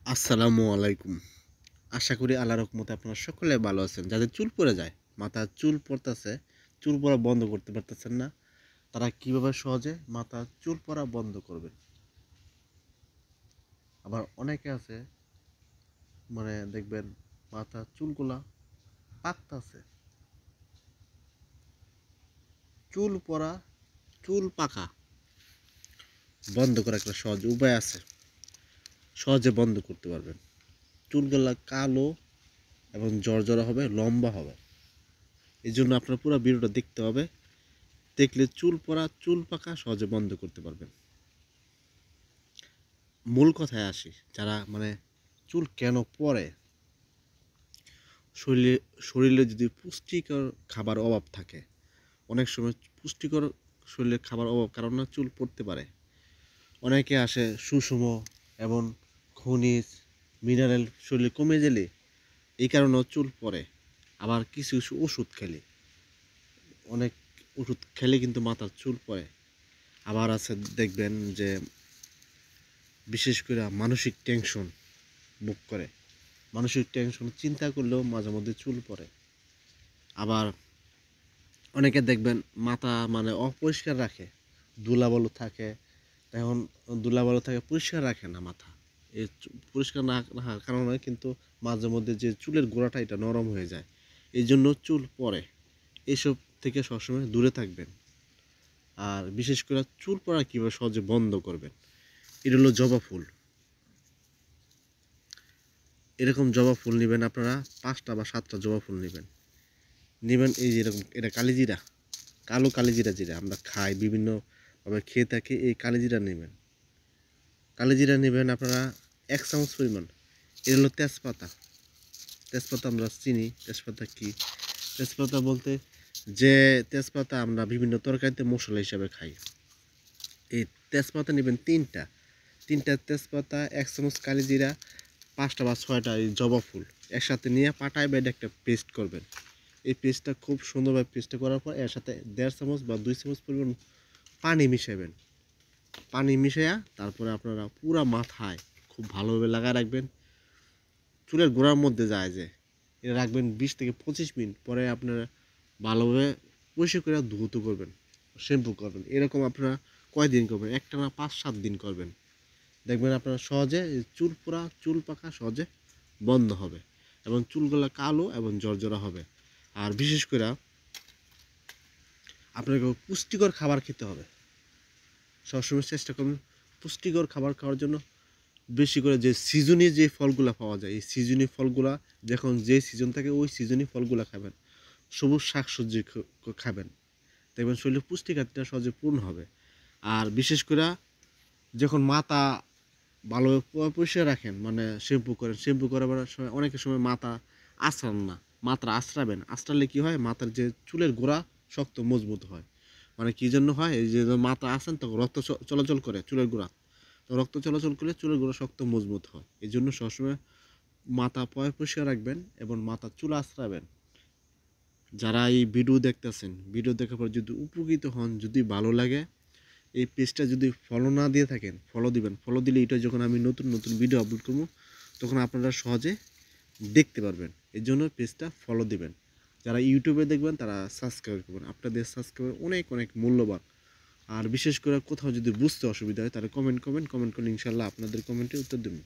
আসসালামু আলাইকুম। আশা করি আল্লাহর রহমতে আপনারা সকলে ভালো আছেন। যাদের চুল পড়ে যায়, মাথায় চুল পড়তেছে, চুল পড়া বন্ধ করতে পারতেছেন না, তারা কিভাবে সহজে মাথার চুল পড়া বন্ধ করবেন? আবার অনেকে আছে দেখবেন মাথার চুলগুলা পাকতাছে। চুল পড়া, চুল পাকা বন্ধ করার একটা সহজ উপায় আছে। সহজে বন্ধ করতে পারবেন। চুলগুলা কালো এবং জড়জড়া হবে, লম্বা হবে। এজন্য আপনার পুরো ভিডিওটা দেখতে হবে। দেখলে চুল পড়া, চুল পাকা সহজে বন্ধ করতে পারবেন। মূল কথায় আসি, যারা চুল কেন পড়ে? শরীরে শরীরে যদি পুষ্টিকর খাবার অভাব থাকে, অনেক সময় পুষ্টিকর শরীরে খাবার অভাব কারণে চুল পড়তে পারে। অনেকে আসে সুষম এবং খনিজ মিনারেল শরীরে কমে গেলে এই কারণেও চুল পড়ে। আবার কিছু কিছু ওষুধ খেলে, অনেক ওষুধ খেলে কিন্তু মাথার চুল পড়ে। আবার আছে দেখবেন যে বিশেষ করে মানসিক টেনশন ভোগ করে, মানসিক টেনশন চিন্তা করলেও মাঝে মধ্যে চুল পড়ে। আবার অনেকে দেখবেন মাথা অপরিষ্কার রাখে, ধুলাবালু থাকে, এখন ধুলাবালু থাকে পরিষ্কার রাখে না মাথা। এই পরিষ্কার না রাখার কারণে কিন্তু মাঝে মধ্যে যে চুলের গোড়াটা এটা নরম হয়ে যায়, এই জন্য চুল পড়ে। এইসব থেকে সবসময় দূরে থাকবেন। আর বিশেষ করে চুল পড়া কীভাবে সহজে বন্ধ করবেন, এটা হলো জবা ফুল। এরকম জবা ফুল নেবেন আপনারা, 5টা বা 7টা জবা ফুল নেবেন। এই যেরকম এটা কালিজিরা, কালো কালিজিরা, যেটা আমরা খাই বিভিন্নভাবে খেয়ে থাকি, এই কালিজিরা নেবেন। কালিজিরা নেবেন আপনারা 1 চামচ পরিমাণ। এটা হলো তেজপাতা। তেজপাতা আমরা চিনি, তেজপাতা কি? তেজপাতা বলতে যে তেজপাতা আমরা বিভিন্ন তরকারিতে মশলা হিসাবে খাই। এই তেজপাতা নেবেন 3টা তেজপাতা, 1 চামচ কালিজিরা, 5টা বা 6টা এই জবা ফুল একসাথে নিয়ে পাটায় বেটে একটা পেস্ট করবেন। এই পেস্টটা খুব সুন্দরভাবে পেস্টটা করার পর এর সাথে 1.5 চামচ বা 2 চামচ পরিমাণ পানি মিশাবেন। পানি মিশাইয়া তারপরে আপনারা পুরা মাথায় খুব ভালোভাবে লাগায় রাখবেন। চুলের গোড়ার মধ্যে যায় যে এটা রাখবেন 20 থেকে 25 মিনিট পরে আপনারা ভালোভাবে পরিষ্কার করে ধুতে করবেন, শ্যাম্পু করবেন। এরকম আপনারা কয়দিন করবেন? একটানা 5-7 দিন করবেন। দেখবেন আপনারা সহজে চুল পড়া, চুল পাকা সহজে বন্ধ হবে এবং চুলগুলো কালো এবং জর্জরা হবে। আর বিশেষ করে আপনাকে পুষ্টিকর খাবার খেতে হবে। সবসময় চেষ্টা করুন পুষ্টিকর খাবার খাওয়ার জন্য। বেশি করে যে সিজনে যে ফলগুলা পাওয়া যায়, এই সিজনি ফলগুলা যখন যে সিজন থাকে ওই সিজনি ফলগুলা খাবেন। সবুজ শাকসবজি খাবেন। দেখবেন শরীরে পুষ্টি ঘাটতিটা সহজে পূরণ হবে। আর বিশেষ করে যখন মাথা ভালোভাবে পরিষ্কার রাখেন, শ্যাম্পু করেন, শ্যাম্পু করার সময় অনেকের সময় মাথা আঁচড়ান না। মাথা আঁচড়াবেন, আঁচড়ালে কী হয়, মাথার যে চুলের গোড়া শক্ত মজবুত হয়। কী জন্য হয়? এই যে মাথা আঁচড়ান তখন রক্ত চলাচল করে চুলের গোড়া, তো রক্ত চলাচল করলে চুলের গোড়া শক্ত মজবুত হয়। এই জন্য সবসময় মাথা পরিষ্কার রাখবেন এবং মাথার চুল আঁচড়াবেন। যারা এই ভিডিও দেখতেছেন, ভিডিও দেখার পর যদি উপকৃত হন, যদি ভালো লাগে, এই পেজটা যদি ফলো না দিয়ে থাকেন ফলো দিবেন। ফলো দিলে এটা যখন আমি নতুন নতুন ভিডিও আপলোড করবো তখন আপনারা সহজে দেখতে পারবেন। এর জন্য পেজটা ফলো দিবেন। যারা ইউটিউবে দেখবেন তারা সাবস্ক্রাইব করবেন। আপনাদের সাবস্ক্রাইব অনেক অনেক মূল্যবান। আর বিশেষ করে কোথাও যদি বুঝতে অসুবিধা হয় তাহলে কমেন্ট করলে ইনশাল্লাহ আপনাদের কমেন্টে উত্তর দেবেন।